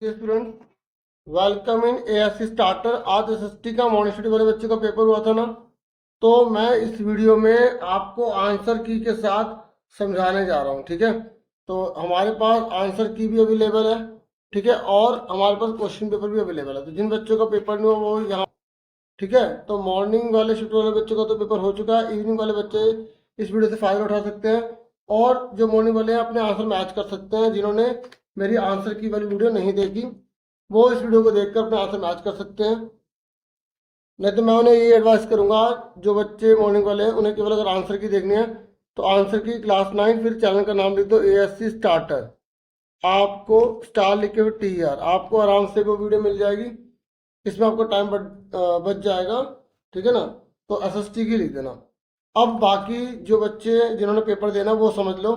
Student, welcome in ASC starter. आज SST का morning study वाले बच्चे का पेपर हुआ था ना, तो मैं इस वीडियो में आपको आंसर की के साथ समझाने जा रहा हूँ। ठीक है, तो हमारे पास आंसर की भी अवेलेबल है, ठीक है, और हमारे पास क्वेश्चन पेपर भी अवेलेबल है। तो जिन बच्चों का पेपर नहीं हुआ वो यहाँ, ठीक है, तो मॉर्निंग वाले शिफ्ट वाले बच्चों का तो पेपर हो चुका है। इवनिंग वाले बच्चे इस वीडियो से फायदा उठा सकते हैं, और जो मॉर्निंग वाले हैं अपने आंसर मैच कर सकते हैं। जिन्होंने मेरी आंसर की वाली वीडियो नहीं देखी वो इस वीडियो को देखकर अपने आंसर मैच कर सकते हैं। नहीं तो मैं उन्हें ये एडवाइस करूंगा, जो बच्चे मॉर्निंग वाले हैं उन्हें केवल अगर आंसर की देखनी है तो आंसर की क्लास 9, फिर चैनल का नाम लिख दो एएससी स्टार्टर। आपको स्टार लिखे हुए TR, आपको आराम से वो वीडियो मिल जाएगी। इसमें आपको टाइम बच जाएगा, ठीक है ना। तो एसएसटी की लिख देना। अब बाकी जो बच्चे जिन्होंने पेपर देना वो समझ लो।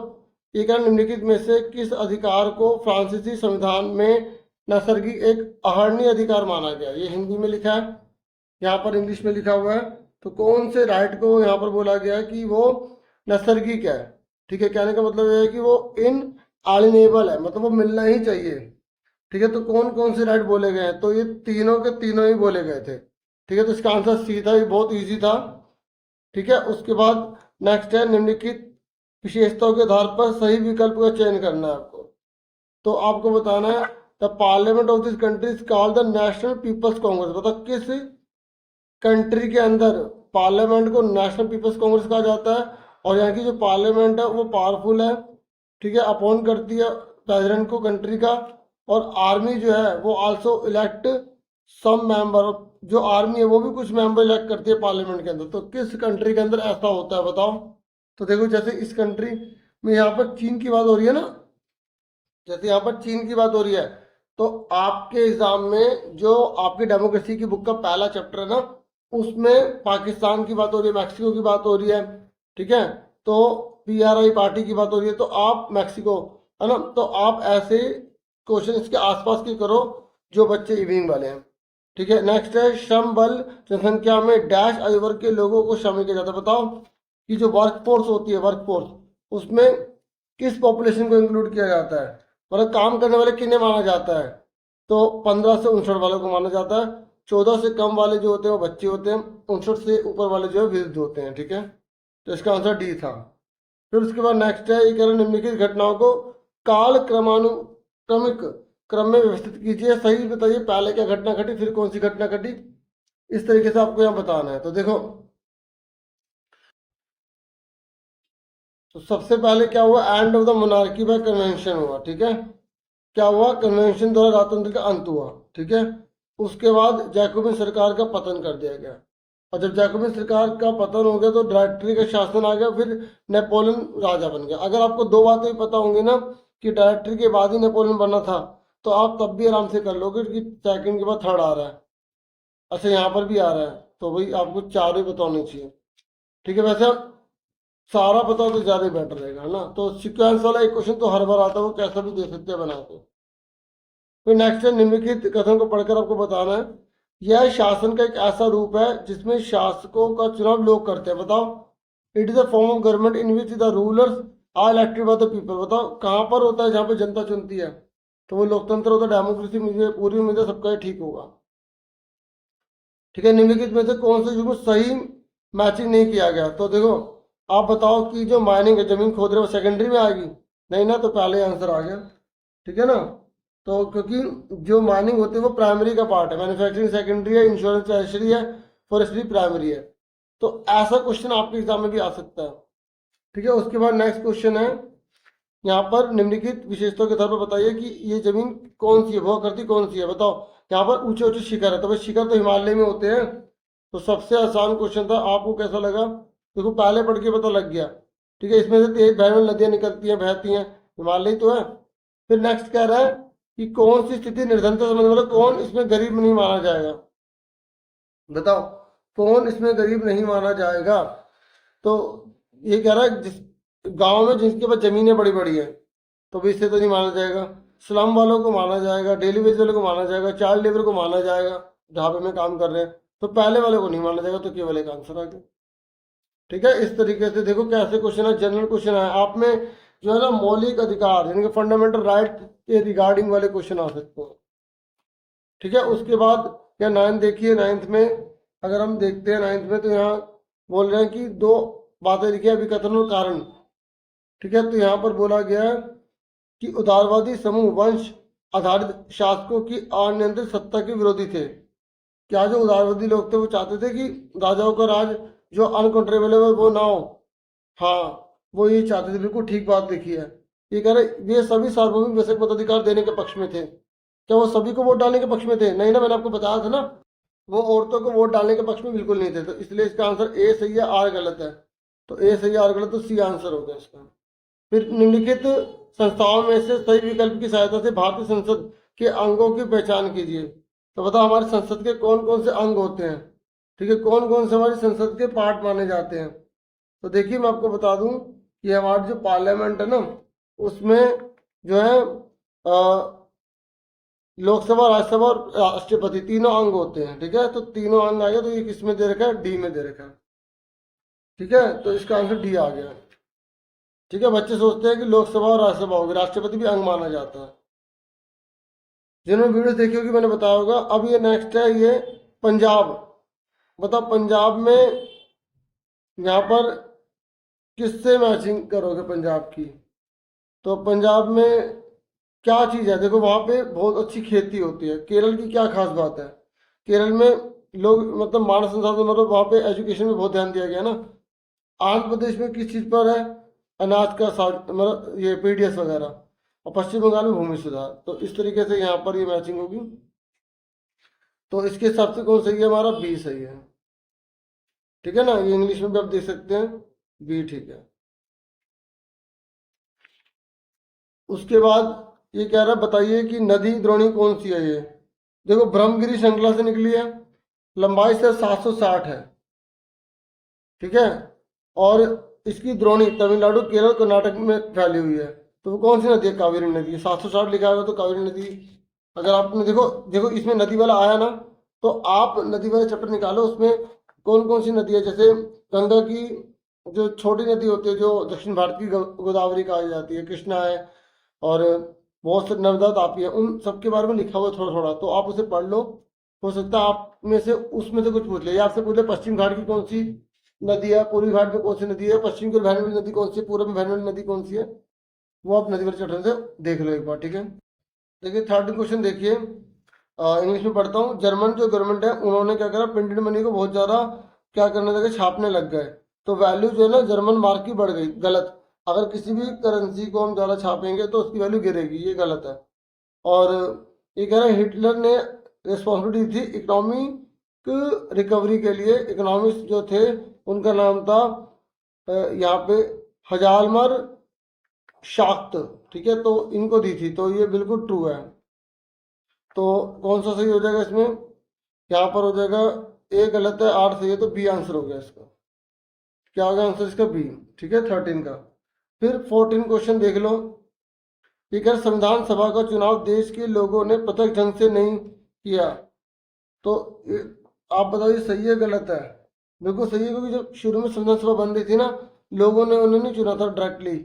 ये क्या, निम्नलिखित में से किस अधिकार को फ्रांसीसी संविधान में नैसर्गिक एक अहर्णीय अधिकार माना गया। ये हिंदी में लिखा है, यहाँ पर इंग्लिश में लिखा हुआ है। तो कौन से राइट को यहाँ पर बोला गया है कि वो नैसर्गिक है। ठीक है, कहने का मतलब ये है कि वो इन एलिनेबल है, मतलब वो मिलना ही चाहिए। ठीक है, तो कौन कौन से राइट बोले गए हैं, तो ये तीनों के तीनों ही बोले गए थे। ठीक है, तो इसका आंसर सी था, ये बहुत इजी था। ठीक है, उसके बाद नेक्स्ट है, निम्नलिखित विशेषताओं के आधार पर सही विकल्प का चयन करना है आपको। तो आपको बताना है the parliament of this country is called the National People's Congress. बताओ किस कंट्री के अंदर पार्लियामेंट को नेशनल पीपल्स कांग्रेस कहा जाता है, और यहाँ की जो पार्लियामेंट है वो पावरफुल है। ठीक है, अपॉइंट करती है प्रेसिडेंट को कंट्री का, और आर्मी जो है वो आल्सो इलेक्ट सम मेंबर। जो आर्मी है वो भी कुछ मेंबर इलेक्ट करती है पार्लियामेंट के अंदर। तो किस कंट्री के अंदर ऐसा होता है बताओ। तो देखो, जैसे इस कंट्री में यहाँ पर चीन की बात हो रही है ना, जैसे यहाँ पर चीन की बात हो रही है, तो आपके एग्जाम में जो आपकी डेमोक्रेसी की बुक का पहला चैप्टर है ना, उसमें पाकिस्तान की बात हो रही है, मैक्सिको की बात हो रही है। ठीक है, तो PRI पार्टी की बात हो रही है, तो आप मैक्सिको, है ना, तो आप ऐसे क्वेश्चन इसके आसपास की करो जो बच्चे इवनिंग वाले हैं। ठीक है, नेक्स्ट है, श्रम बल जनसंख्या में डैश आयु वर्ग के लोगों को शामिल किया जाता है। बताओ कि जो वर्कफोर्स होती है, वर्कफोर्स, उसमें किस पॉपुलेशन को इंक्लूड किया जाता है, मतलब काम करने वाले किन्हें माना जाता है। तो 15 से 59 वालों को माना जाता है। 14 से कम वाले जो होते हैं वो बच्चे होते हैं। 59 से ऊपर वाले जो है वृद्ध होते हैं। ठीक है, तो इसका आंसर डी था। फिर उसके बाद नेक्स्ट है, ये कह रहे हैं निम्नलिखित घटनाओं को काल क्रमानुक्रमिक क्रम में व्यवस्थित कीजिए। सही बताइए, पहले क्या घटना घटी, फिर कौन सी घटना घटी। इस तरीके से आपको यहाँ बताना है। तो देखो, तो सबसे पहले क्या हुआ, end of the monarchy bye convention हुआ। ठीक है, क्या हुआ, कन्वेंशन द्वारा राजतंत्र का अंत हुआ। ठीक है, उसके बाद जैकोबिन सरकार का पतन कर दिया गया, और जब जैकोबिन सरकार का पतन हो गया तो डायरेक्टरी का शासन आ गया, फिर नेपोलियन राजा बन गया। अगर आपको दो बातें पता होंगी ना कि डायरेक्टरी के बाद ही नेपोलियन बना था, तो आप तब भी आराम से कर लोगे कि सेकंड के बाद थर्ड आ रहा है। अच्छा, यहाँ पर भी आ रहा है, तो भाई आपको चार ही पता होनी चाहिए। ठीक है, वैसे सारा पता हो तो ज्यादा बेटर रहेगा, है ना। तो सिक्वेंस वाला एक क्वेश्चन तो हर बार आता है, वो कैसा भी दे सकते हैं बना के। फिर नेक्स्ट है, निम्नलिखित कथन को पढ़कर आपको बताना है, यह शासन का एक ऐसा रूप है जिसमें शासकों का चुनाव लोग करते हैं। बताओ, it is a form of government in which the rulers are elected by the people. बताओ कहाँ पर होता है जहाँ पे जनता चुनती है, तो वो लोकतंत्र होता है। डेमोक्रेसी मुझे पूरी उम्मीद है सबका ही ठीक होगा। ठीक है, निम्नलिखित में से कौन से युग सही मैचिंग नहीं किया गया। तो देखो, आप बताओ कि जो माइनिंग है, जमीन खोद रहे, वो सेकेंडरी में आएगी नहीं ना, तो पहले आंसर आ गया। ठीक है ना, तो क्योंकि जो माइनिंग होती है वो प्राइमरी का पार्ट है, मैन्युफैक्चरिंग सेकेंडरी है, इंश्योरेंस टर्शियरी है, फॉरेस्ट्री प्राइमरी है। तो ऐसा क्वेश्चन आपके एग्जाम में भी आ सकता है। ठीक है, उसके बाद नेक्स्ट क्वेश्चन है, यहाँ पर निम्नलिखित विशेषताओं के आधार पर बताइए कि ये जमीन कौन सी है, भूआकृति कौन सी है। बताओ, यहाँ पर ऊंचे ऊंचे शिखर है, तो भाई शिखर तो हिमालय में होते हैं। तो सबसे आसान क्वेश्चन था, आपको कैसा लगा, देखो पहले पढ़ के पता लग गया। ठीक है, इसमें से तेज बहने नदियां निकलती हैं, बहती हैं, हिमालय तो है। फिर नेक्स्ट कह रहा है कि कौन सी स्थिति निर्धनता संबंध, मतलब कौन इसमें गरीब नहीं माना जाएगा। बताओ, कौन इसमें गरीब नहीं माना जाएगा। तो ये कह रहा है जिस गांव में जिनके पास जमीनें बड़ी बड़ी है, तो भी इससे तो नहीं माना जाएगा। स्लम वालों को माना जाएगा, डेली वेज वाले को माना जाएगा, चाइल्ड लेबर को माना जाएगा, ढाबे में काम कर रहे हैं। तो पहले वाले को नहीं माना जाएगा, तो केवल एक आंसर आ गया। ठीक है, इस तरीके से देखो कैसे क्वेश्चन है, जनरल क्वेश्चन है। आप में जो है ना मौलिक अधिकार यानी कि फंडामेंटल राइट के रिगार्डिंग वाले क्वेश्चन आ सकते हैं। ठीक है। उसके बाद यहाँ 9 देखिए, 9th में अगर हम देखते हैं 9th में, तो यहाँ बोल रहे हैं कि दो बातें लिखी है, अभिकथन और कारण। ठीक है, तो यहाँ पर बोला गया है कि उदारवादी समूह वंश आधारित शासकों की अनियंत्रित सत्ता के विरोधी थे। क्या जो उदारवादी लोग थे वो चाहते थे कि राजाओं का राज जो अनकंट्रोलेबल वो ना हो। हाँ, वो ये चाहते थे, बिल्कुल ठीक बात लिखी है। ये कह रहे ये सभी सार्वभौमिक बेसिक मताधिकार देने के पक्ष में थे। क्या वो सभी को वोट डालने के पक्ष में थे? नहीं ना, मैंने आपको बताया था ना, वो औरतों को वोट डालने के पक्ष में बिल्कुल नहीं थे। तो इसलिए इसका आंसर ए सही है, आर गलत है। तो ए सही है, आर गलत, तो सी आंसर होगा इसका। फिर निम्नलिखित संस्थाओं में से सही विकल्प की सहायता से भारतीय संसद के अंगों की पहचान कीजिए। तो बताओ हमारे संसद के कौन कौन से अंग होते हैं? ठीक है, कौन कौन से हमारी संसद के पार्ट माने जाते हैं? तो देखिए मैं आपको बता दूं कि हमारी जो पार्लियामेंट है ना, उसमें जो है लोकसभा, राज्यसभा और राष्ट्रपति तीनों अंग होते हैं। ठीक है, तो तीनों अंग आ गया, तो ये किस में दे रखा है? डी में दे रखा है। ठीक है, तो इसका आंसर डी आ गया। ठीक है, बच्चे सोचते हैं कि लोकसभा और राज्यसभा होगी, राष्ट्रपति भी अंग माना जाता है। जिन्होंने वीडियो देखी होगी मैंने बताया होगा। अब ये नेक्स्ट है, ये पंजाब। बताओ पंजाब में यहाँ पर किससे मैचिंग करोगे पंजाब की? तो पंजाब में क्या चीज़ है? देखो वहाँ पे बहुत अच्छी खेती होती है। केरल की क्या खास बात है? केरल में लोग मतलब मानव संसाधन, मतलब वहाँ पे एजुकेशन में बहुत ध्यान दिया गया ना। आंध्र प्रदेश में किस चीज़ पर है? अनाज का मतलब ये पीडीएस वगैरह। और पश्चिम बंगाल में भूमि सुधार। तो इस तरीके से यहाँ पर ये मैचिंग होगी। तो इसके हिसाब से कौन सही है? हमारा बी सही है। ठीक है ना, ये इंग्लिश में भी आप देख सकते हैं, बी ठीक है। उसके बाद ये कह रहा है बताइए कि नदी द्रोणी कौन सी है? ये देखो ब्रह्मगिरी श्रृंखला से निकली है, लंबाई से 760 है। ठीक है, और इसकी द्रोणी तमिलनाडु, केरल, कर्नाटक में फैली हुई है। तो वो कौन सी नदी है? कावेरी नदी। 760 लिखा हुआ तो कावेरी नदी। अगर आपने देखो देखो इसमें नदी वाला आया ना, तो आप नदी वाले चैप्टर निकालो, उसमें कौन कौन सी नदी है। जैसे गंगा की जो छोटी नदी होती है, जो दक्षिण भारत की गोदावरी कहा जाती है, कृष्णा है, और बहुत से नर्मदा, तापी है, उन सबके बारे में लिखा हुआ है थोड़ा थोड़ा, तो आप उसे पढ़ लो। हो सकता है आप में से उसमें से कुछ पूछ ले, या आपसे पूछ ले पश्चिम घाट की कौन सी नदी है, पूर्वी घाट में कौन सी नदी है, पश्चिम की बहने वाली नदी कौन सी है, पूर्व में बहने वाली नदी कौन सी है, वो आप नदी वाले चैप्टर से देख लो एक बार। ठीक है, देखिए थर्ड क्वेश्चन देखिए, इंग्लिश में पढ़ता हूँ। जर्मन जो गवर्नमेंट है उन्होंने क्या करा, प्रिंटेड मनी को बहुत ज़्यादा क्या करने लगे, छापने लग गए। तो वैल्यू जो है ना जर्मन मार्क की बढ़ गई। गलत। अगर किसी भी करेंसी को हम ज़्यादा छापेंगे तो उसकी वैल्यू गिरेगी, ये गलत है। और ये कह रहे हैं हिटलर ने रिस्पॉन्सिबिलिटी थी इकोनॉमिक रिकवरी के लिए। इकोनॉमिस्ट जो थे उनका नाम था यहाँ पे हजालमर शाक्त। ठीक है, तो इनको दी थी, तो ये बिल्कुल ट्रू है। तो कौन सा सही हो जाएगा इसमें? यहाँ पर हो जाएगा ए गलत है, 8 सही है, तो बी आंसर हो गया इसका। क्या होगा आंसर इसका? बी। ठीक है, 13 का। फिर 14 क्वेश्चन देख लो। ये कह संविधान सभा का चुनाव देश के लोगों ने प्रत्यक्ष ढंग से नहीं किया। तो आप बताइए सही है गलत है? बिल्कुल सही है, क्योंकि जब शुरू में संविधान सभा बन रही थी ना, लोगों ने उन्हें नहीं चुना था डायरेक्टली।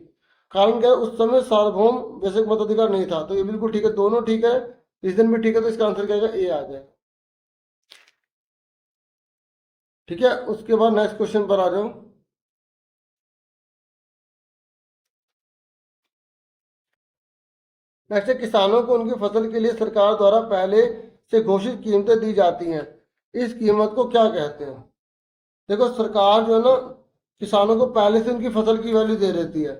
कारण क्या है, उस समय सार्वभौम बेसिक मताधिकार नहीं था। तो ये बिल्कुल ठीक है, दोनों ठीक है, रीजन भी ठीक है, तो इसका आंसर क्या आएगा? ए आ जाएगा। ठीक है, उसके बाद नेक्स्ट क्वेश्चन पर आ जाओ। नेक्स्ट है, किसानों को उनकी फसल के लिए सरकार द्वारा पहले से घोषित कीमतें दी जाती हैं, इस कीमत को क्या कहते हैं? देखो सरकार जो है ना किसानों को पहले से उनकी फसल की वैल्यू दे देती है,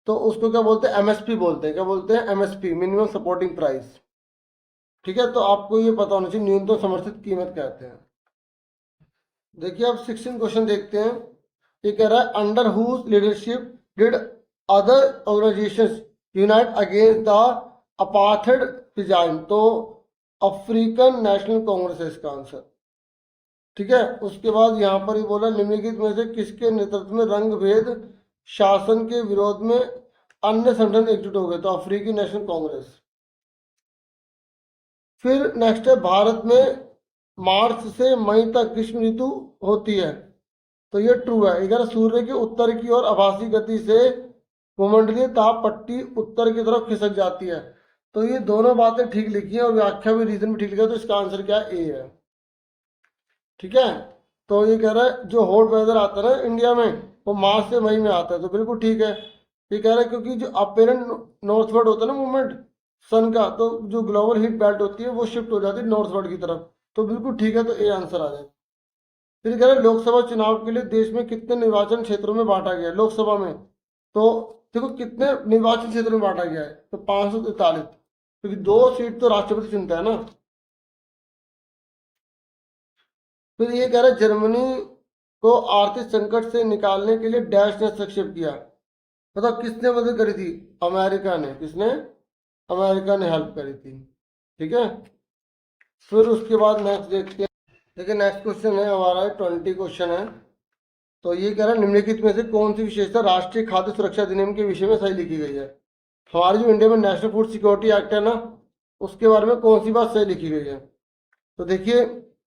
तो उसको क्या बोलते हैं? एमएसपी बोलते हैं। क्या बोलते हैं? MSP, minimum supporting price. ठीक है, तो आपको ये पता होना चाहिए, न्यूनतम समर्थित कीमत कहते हैं। देखिए आप 16 क्वेश्चन देखते हैं। ये कह रहा है under whose leadership did other organisations unite against the apartheid regime. तो अफ्रीकन नेशनल कांग्रेस है इसका आंसर। ठीक है, उसके बाद यहाँ पर ही बोला निम्नलिखित में से किसके नेतृत्व में रंग भेद शासन के विरोध में अन्य संगठन एकजुट हो गए? तो अफ्रीकी नेशनल कांग्रेस। फिर नेक्स्ट है, भारत में मार्च से मई तक ग्रीष्म ऋतु होती है। तो ये ट्रू है। इधर सूर्य के उत्तर की ओर आभासी गति से भूमंडलीय ताप पट्टी उत्तर की तरफ खिसक जाती है। तो ये दोनों बातें ठीक लिखी हैं और व्याख्या भी, रीजन भी ठीक लिखा है, तो इसका आंसर क्या है? ए है। ठीक है। तो ये कह रहा है जो हॉट वेदर आता है ना इंडिया में, वो मार्च से मई में आता है, तो बिल्कुल ठीक है। ये कह रहा है क्योंकि जो अपेरेंट नॉर्थवर्ड होता है ना मूवमेंट सन का, तो जो ग्लोबल हीट बेल्ट होती है वो शिफ्ट हो जाती है नॉर्थवर्ड की तरफ, तो बिल्कुल ठीक है, तो ए आंसर आ जाएगा। फिर कह रहे हैं लोकसभा चुनाव के लिए देश में कितने निर्वाचन क्षेत्रों में बांटा गया है लोकसभा में? तो देखो कितने निर्वाचन क्षेत्रों में बांटा गया है, तो 543, क्योंकि 2 सीट तो राष्ट्रपति चुनता है ना। फिर ये कह रहा है जर्मनी को आर्थिक संकट से निकालने के लिए डैश ने हस्तक्षेप किया। बताओ किसने मदद करी थी? अमेरिका ने। किसने? अमेरिका ने हेल्प करी थी। ठीक है। फिर उसके बाद नेक्स्ट देखते हैं। देखिए नेक्स्ट क्वेश्चन है हमारा, 20 क्वेश्चन है। तो ये कह रहा है निम्नलिखित में से कौन सी विशेषता राष्ट्रीय खाद्य सुरक्षा अधिनियम के विषय में सही लिखी गई है? हमारी जो इंडिया में नेशनल फूड सिक्योरिटी एक्ट है ना, उसके बारे में कौन सी बात सही लिखी गई है? तो देखिए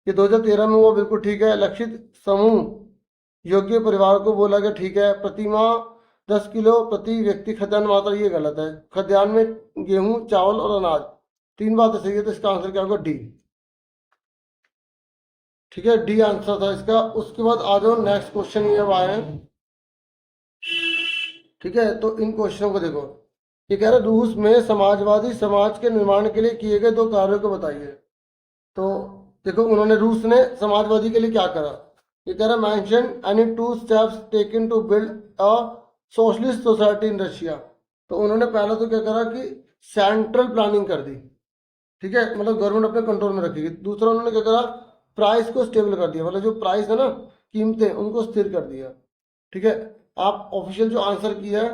ये 2013 में वो बिल्कुल ठीक है। लक्षित समूह योग्य परिवार को बोला गया, ठीक है। प्रतिमाह 10 किलो प्रति व्यक्ति खाद्यान्न मात्रा, ये गलत है। खाद्यान्न में गेहूं, चावल और अनाज, 3 बातें सही है, तो इसका आंसर क्या होगा? डी। ठीक है, डी आंसर था इसका। उसके बाद आ जाओ नेक्स्ट क्वेश्चन, ये अब आए हैं। ठीक है, तो इन क्वेश्चनों को देखो। ये कह रहा है रूस में समाजवादी समाज के निर्माण के लिए किए गए 2 कार्यों को बताइए। तो देखो उन्होंने, रूस ने समाजवादी के लिए क्या करा? ये कह रहा है mention any 2 steps taken to build a socialist society in Russia. तो उन्होंने पहला तो क्या करा कि सेंट्रल प्लानिंग कर दी। ठीक है, मतलब गवर्नमेंट अपने कंट्रोल में रखेगी। दूसरा उन्होंने क्या करा? प्राइस को स्टेबल कर दिया, मतलब जो प्राइस है ना, कीमतें, उनको स्थिर कर दिया। ठीक है। आप ऑफिशियल जो आंसर किया है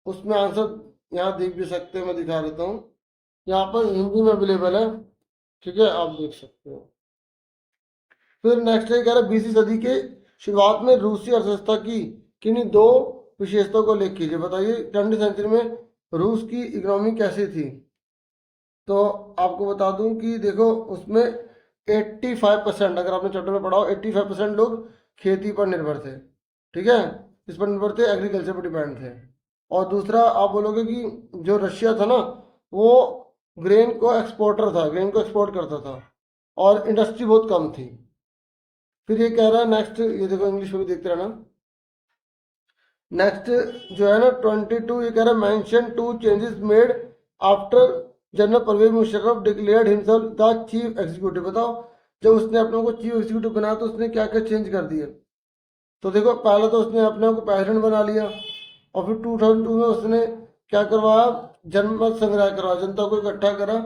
उसमें आंसर यहाँ देख भी सकते हैं, मैं दिखा देता हूँ। यहाँ पर हिंदी में अवेलेबल है। ठीक है, आप देख सकते हो। फिर नेक्स्ट है, कह रहा है 20वीं सदी के शुरुआत में रूसी अर्थव्यवस्था की किन्हीं 2 विशेषताओं को लिख कीजिए। बताइए 20वीं सेंचुरी में रूस की इकोनॉमी कैसी थी? तो आपको बता दूं कि देखो उसमें 85%, अगर आपने चैप्टर में पढ़ा हो, 85% लोग खेती पर निर्भर थे। ठीक है, इस पर निर्भर थे, एग्रीकल्चर पर डिपेंड थे। और दूसरा आप बोलोगे कि जो रशिया था ना, वो ग्रेन को एक्सपोर्टर था, ग्रेन को एक्सपोर्ट करता था, और इंडस्ट्री बहुत कम थी। फिर ये कह रहा है नेक्स्ट, ये देखो इंग्लिश में भी देखते रहना। नेक्स्ट जो है ना 22, ये कह रहा है mention 2 changes made after general Pervez Musharraf declared himself the chief executive. बताओ जब उसने अपने को चीफ एग्जीक्यूटिव बनाया तो उसने क्या क्या चेंज कर दिए? तो देखो पहले तो उसने अपने आप को प्रेसिडेंट बना लिया, और फिर 2002 में उसने क्या करवाया? जनमत संग्रह करवाया, जनता को इकट्ठा करा।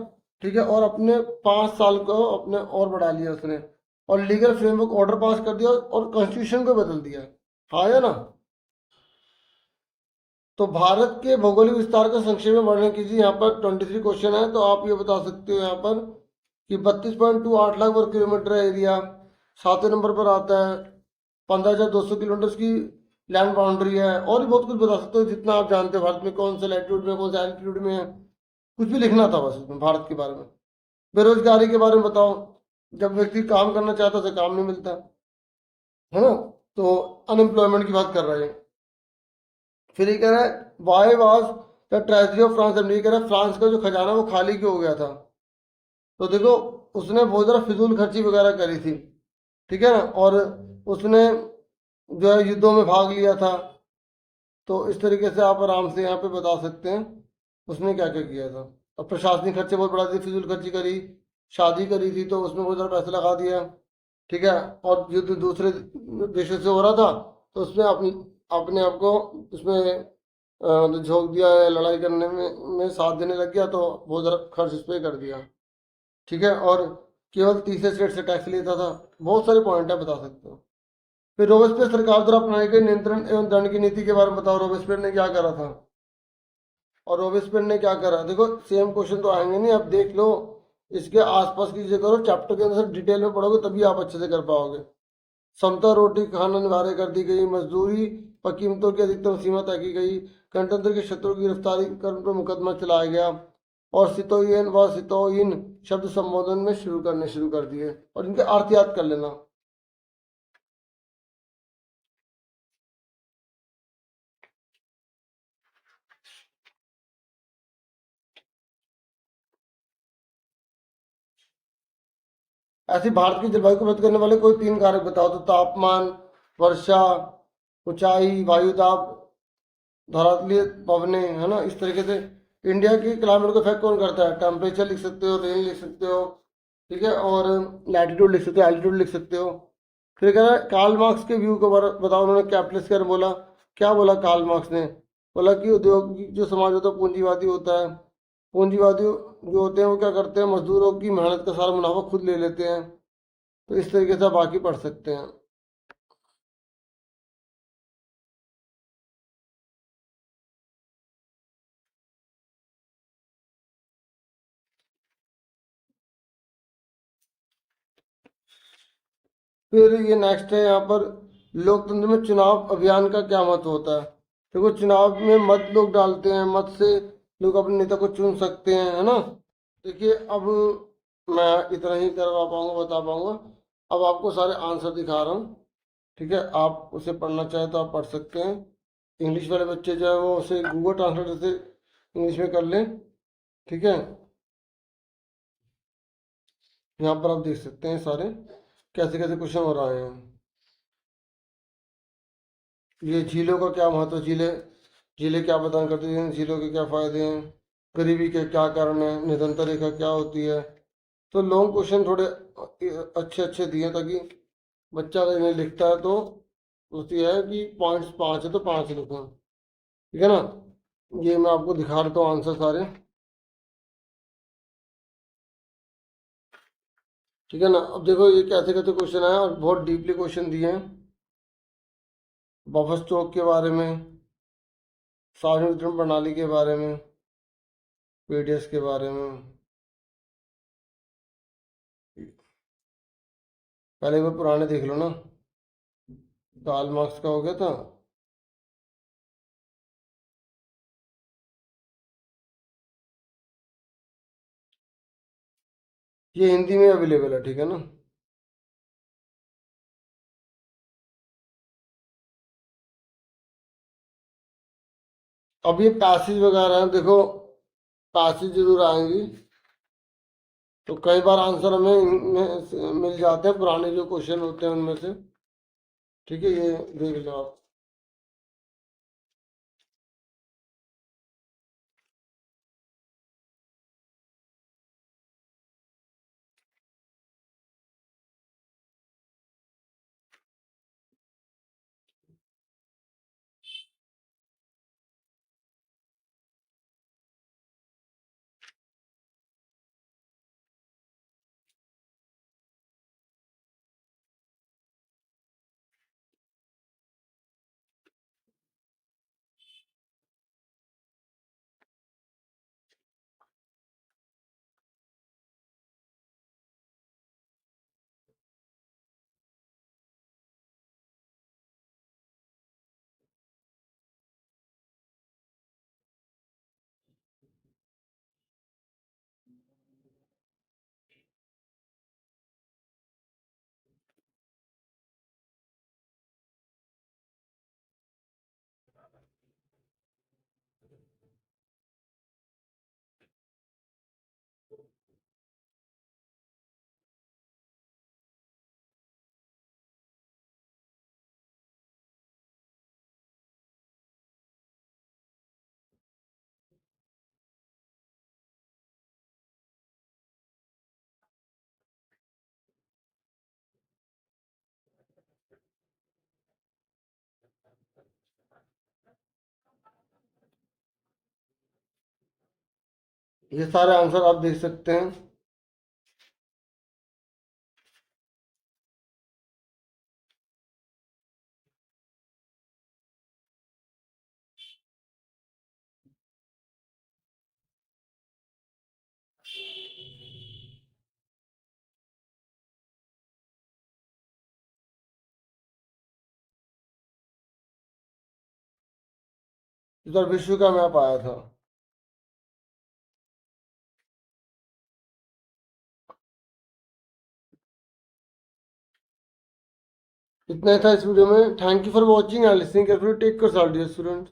ठीक है, और अपने 5 साल को अपने और बढ़ा लिया उसने, और लीगल फ्रेमवर्क ऑर्डर पास कर दिया, और कॉन्स्टिट्यूशन को बदल दिया। हाँ या ना? तो भारत के भौगोलिक विस्तार का संक्षेप में वर्णन कीजिए। यहाँ पर 23 क्वेश्चन है, तो आप ये बता सकते हो यहाँ पर कि 32.28 लाख वर्ग किलोमीटर एरिया। 7वें नंबर पर आता है। 15,200 किलोमीटर की लैंड बाउंड्री है। और भी बहुत कुछ बता सकते हो जितना आप जानते हो, भारत में कौन से लैटिट्यूड में, कौन से एल्टीट्यूड में है। कुछ भी लिखना था बस इसमें भारत के बारे में। बेरोजगारी के बारे में बताओ, जब व्यक्ति काम करना चाहता है उसे काम नहीं मिलता है ना, तो अनएम्प्लॉयमेंट की बात कर रहे हैं। फिर ये कह रहा है why was the treasury of France, ये कह रहा है फ्रांस का जो खजाना वो खाली क्यों हो गया था? तो देखो उसने बहुत ज़्यादा फिजूल खर्ची वगैरह करी थी। ठीक है ना, और उसने जो है युद्धों में भाग लिया था। तो इस तरीके से आप आराम से यहाँ पे बता सकते हैं उसने क्या क्या किया था। और प्रशासनिक खर्चे बहुत बढ़ा दिए, फिजूल खर्ची करी, शादी करी थी तो उसमें बहुत ज़्यादा पैसा लगा दिया। ठीक है, और युद्ध दूसरे देशों से हो रहा था, तो उसमें अपने अपने आप को उसमें झोंक दिया है, लड़ाई करने में साथ देने लग गया, तो बहुत ज़्यादा खर्च इस पर कर दिया। ठीक है, और केवल तीसरे स्टेट से टैक्स लेता था। बहुत सारे पॉइंट है, बता सकते हो। फिर रोबेस्पियर सरकार द्वारा अपनाई गई नियंत्रण एवं दंड की नीति के बारे में बताओ, रोबेस्पियर ने क्या करा था? और रोबेस्पियर ने क्या करा? देखो सेम क्वेश्चन तो आएंगे नहीं, आप देख लो, इसके आसपास की चीजें करो, चैप्टर के अंदर डिटेल में पढ़ोगे तभी आप अच्छे से कर पाओगे। समता रोटी खाना अनिवार्य कर दी गई, मजदूरी पर कीमतों की अधिकतम सीमा तय की गई, गणतंत्र के शत्रु की गिरफ्तारी करने पर मुकदमा चलाया गया, और सितोयन व सितोइन शब्द संबोधन में शुरू कर दिए। और इनके अर्थ याद कर लेना। ऐसी भारत की जलवायु को व्यक्त करने वाले कोई तीन कारक बताओ। तो तापमान, वर्षा, ऊंचाई, वायु दाब, धरातलीय पवने, है ना, इस तरीके से। इंडिया की क्लाइमेट को इफेक्ट कौन करता है? टेम्परेचर लिख सकते हो, रेन लिख सकते हो, ठीक है, और लैटिट्यूड लिख सकते हो, एल्टीट्यूड लिख सकते हो। फिर कह रहा है कार्ल मार्क्स के व्यू को बताओ। उन्होंने कैपिटलिस्ट कर बोला। क्या बोला कार्ल मार्क्स ने? बोला कि औद्योगिक जो समाज होता है पूंजीवादी होता है। पूंजीवादी जो होते हैं वो क्या करते हैं? मजदूरों की मेहनत का सारा मुनाफा खुद ले लेते हैं। तो इस तरीके से आप बाकी पढ़ सकते हैं। फिर ये नेक्स्ट है यहाँ पर, लोकतंत्र में चुनाव अभियान का क्या महत्व होता है? देखो, चुनाव में मत लोग डालते हैं, मत से लोग अपने नेता को चुन सकते हैं, है ना। देखिए, अब मैं इतना ही करवा पाऊंगा, बता पाऊंगा। अब आपको सारे आंसर दिखा रहा हूँ, ठीक है। आप उसे पढ़ना चाहे तो आप पढ़ सकते हैं। इंग्लिश वाले बच्चे जो है वो उसे गूगल ट्रांसलेटर से इंग्लिश में कर लें, ठीक है। यहाँ पर आप देख सकते हैं सारे कैसे कैसे क्वेश्चन हो रहे हैं। ये झीलों का क्या महत्व है? झीलें झीलें क्या प्रदान करती हैं? झीलों के क्या फायदे हैं? गरीबी के क्या कारण है? निरंतर रेखा क्या होती है? तो लॉन्ग क्वेश्चन थोड़े अच्छे अच्छे दिए ताकि बच्चा अगर इन्हें लिखता है तो उसकी है कि पॉइंट्स पाँच है तो पाँच लिखें, ठीक है ना। ये मैं आपको दिखा देता हूँ आंसर सारे, ठीक है ना। अब देखो ये कैसे कैसे क्वेश्चन आए और बहुत डीपली क्वेश्चन दिए हैं। बफर स्टॉक के बारे में, सार्वजनिक वितरण प्रणाली के बारे में, पीडीएस के बारे में। पहले वो पुराने देख लो ना। कार्ल मार्क्स का हो गया था। ये हिंदी में अवेलेबल है, ठीक है ना। अब ये पैसेज वगैरह हैं, देखो पैसेज जरूर आएंगी। तो कई बार आंसर हमें इनमें से मिल जाते हैं, पुराने जो क्वेश्चन होते हैं उनमें से, ठीक है। ये देख लो आप। ये सारे आंसर आप देख सकते हैं। इधर विश्व का मैप आया था। इतना ही था इस वीडियो में। Thank you for watching and listening carefully. Take care, dear student.